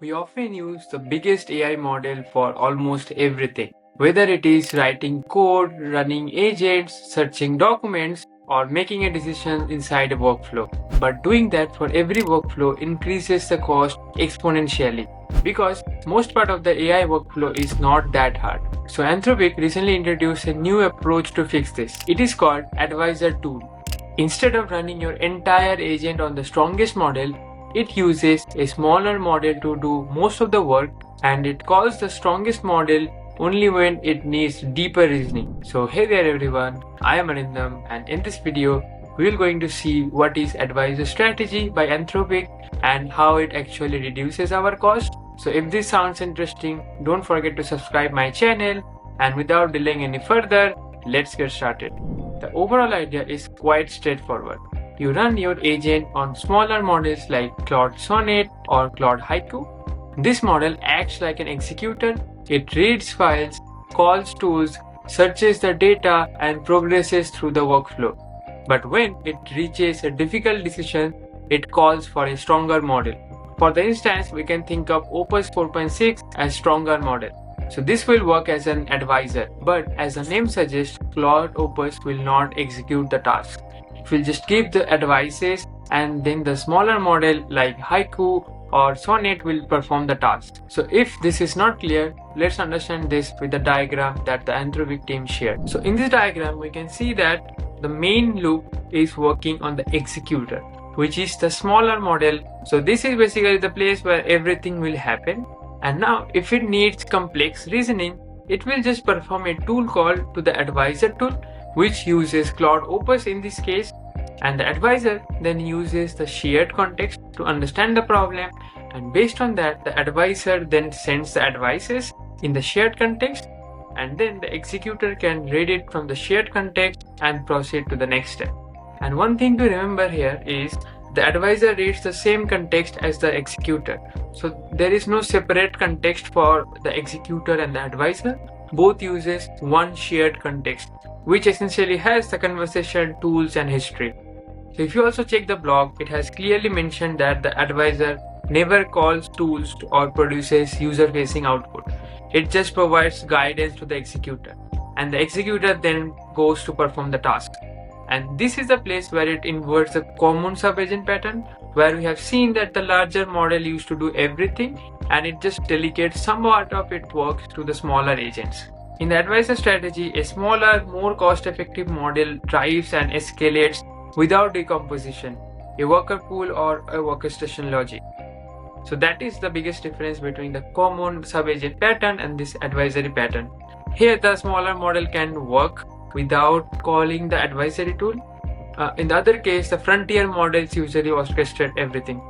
We often use the biggest AI model for almost everything, whether it is writing code, running agents, searching documents, or making a decision inside a workflow. But doing that for every workflow increases the cost exponentially because most part of the AI workflow is not that hard. So Anthropic recently introduced a new approach to fix this. It is called Advisor Tool. Instead of running your entire agent on the strongest model, it uses a smaller model to do most of the work, and it calls the strongest model only when it needs deeper reasoning. So hey there everyone, I am Arindam, and in this video we are going to see what is Advisor Strategy by Anthropic and how it actually reduces our cost. So if this sounds interesting, don't forget to subscribe my channel, and without delaying any further, let's get started. The overall idea is quite straightforward. You run your agent on smaller models like Claude Sonnet or Claude Haiku. This model acts like an executor. It reads files, calls tools, searches the data, and progresses through the workflow. But when it reaches a difficult decision, it calls for a stronger model. For the instance, we can think of Opus 4.6 as stronger model. So this will work as an advisor, but as the name suggests, Claude Opus will not execute the task. It will just give the advices, and then the smaller model like Haiku or Sonnet will perform the task. So if this is not clear, let's understand this with the diagram that the Anthropic team shared. So in this diagram, we can see that the main loop is working on the executor, which is the smaller model. So this is basically the place where everything will happen. And now if it needs complex reasoning, it will just perform a tool call to the advisor tool, which uses Claude Opus in this case, and the advisor then uses the shared context to understand the problem, and based on that the advisor then sends the advices in the shared context, and then the executor can read it from the shared context and proceed to the next step. And one thing to remember here is the advisor reads the same context as the executor. So there is no separate context for the executor and the advisor. Both uses one shared context, which essentially has the conversation, tools, and history. So if you also check the blog, it has clearly mentioned that the advisor never calls tools or produces user-facing output. It just provides guidance to the executor, and the executor then goes to perform the task. And this is the place where it inverts the common sub-agent pattern, where we have seen that the larger model used to do everything, and it just delegates some part of its work to the smaller agents. In the advisor strategy, a smaller, more cost-effective model drives and escalates without decomposition, a worker pool or a orchestration logic. So that is the biggest difference between the common sub-agent pattern and this advisory pattern. Here the smaller model can work without calling the advisory tool. In the other case, the frontier models usually orchestrate everything.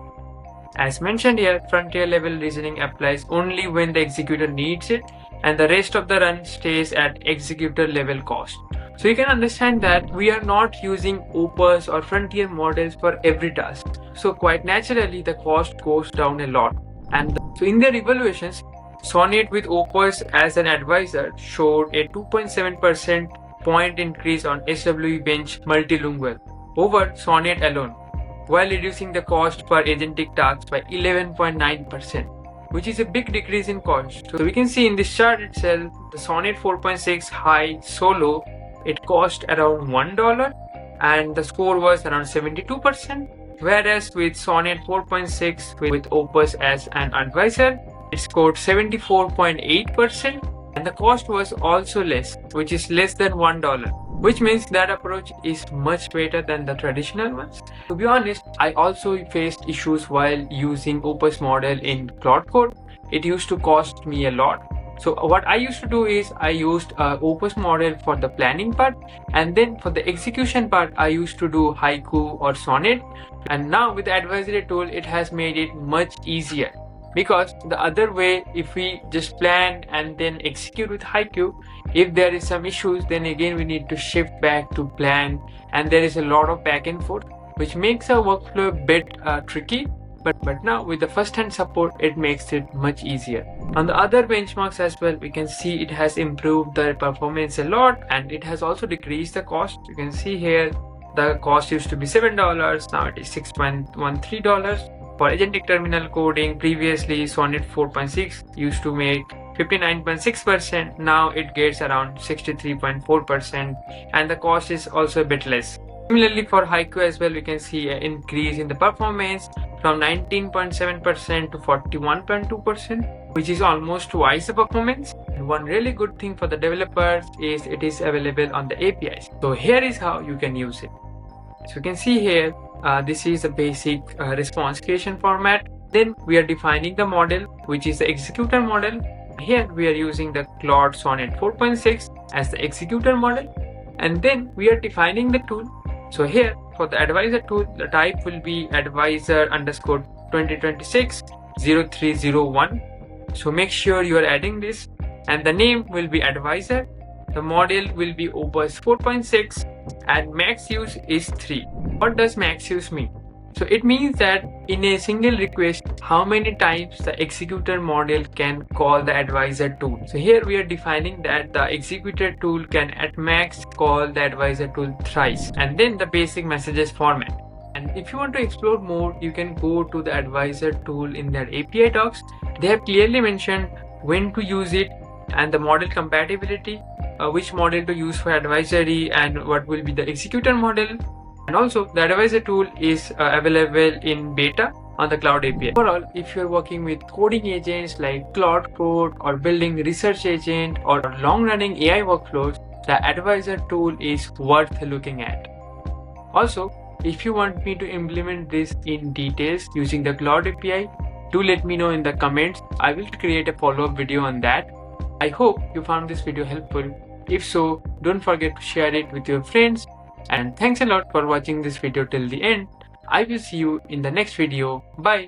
As mentioned here, frontier level reasoning applies only when the executor needs it, and the rest of the run stays at executor level cost. So you can understand that we are not using opus or frontier models for every task. So quite naturally the cost goes down a lot. And so in their evaluations, Sonnet with opus as an advisor showed a 2.7% point increase on SWE bench multilingual over Sonnet alone, while reducing the cost per agentic task by 11.9%, which is a big decrease in cost. So we can see in this chart itself, the Sonnet 4.6 high solo, it cost around $1 and the score was around 72%, whereas with Sonnet 4.6 with Opus as an advisor, it scored 74.8%, and the cost was also less, which is less than $1, which means that approach is much better than the traditional ones. To be honest, I also faced issues while using Opus model in Claude Code. It used to cost me a lot. So what I used to do is I used Opus model for the planning part, and then for the execution part I used to do Haiku or Sonnet. And now with the advisory tool, it has made it much easier, because the other way, if we just plan and then execute with Haiku, if there is some issues, then again we need to shift back to plan, and there is a lot of back and forth, which makes our workflow a bit tricky. But now with the first-hand support, it makes it much easier. On the other benchmarks as well, we can see it has improved the performance a lot, and it has also decreased the cost. You can see here the cost used to be $7, now it is $6.13. For agentic terminal coding, previously Sonnet 4.6 used to make 59.6%, now it gets around 63.4%, and the cost is also a bit less. Similarly, for Haiku as well, we can see an increase in the performance from 19.7% to 41.2%, which is almost twice the performance. And one really good thing for the developers is it is available on the APIs. So here is how you can use it. So you can see here, this is a basic response creation format. Then we are defining the model, which is the executor model. Here we are using the Claude Sonnet 4.6 as the executor model. And then we are defining the tool. So here for the advisor tool, the type will be advisor underscore 2026 0301. So make sure you are adding this, and the name will be advisor. The model will be opus 4.6 and max use is 3. What does max use mean? So it means that in a single request, how many times the executor model can call the advisor tool. So here we are defining that the executor tool can at max call the advisor tool thrice, and then the basic messages format. And if you want to explore more, you can go to the advisor tool in their API docs. They have clearly mentioned when to use it and the model compatibility, which model to use for advisory and what will be the executor model. And also the advisor tool is available in beta on the Cloud API. Overall, if you're working with coding agents like Claude Code or building research agent or long-running AI workflows, the advisor tool is worth looking at. Also, if you want me to implement this in details using the Cloud API, do let me know in the comments. I will create a follow-up video on that. I hope you found this video helpful. If so, don't forget to share it with your friends. And thanks a lot for watching this video till the end. I will see you in the next video. Bye.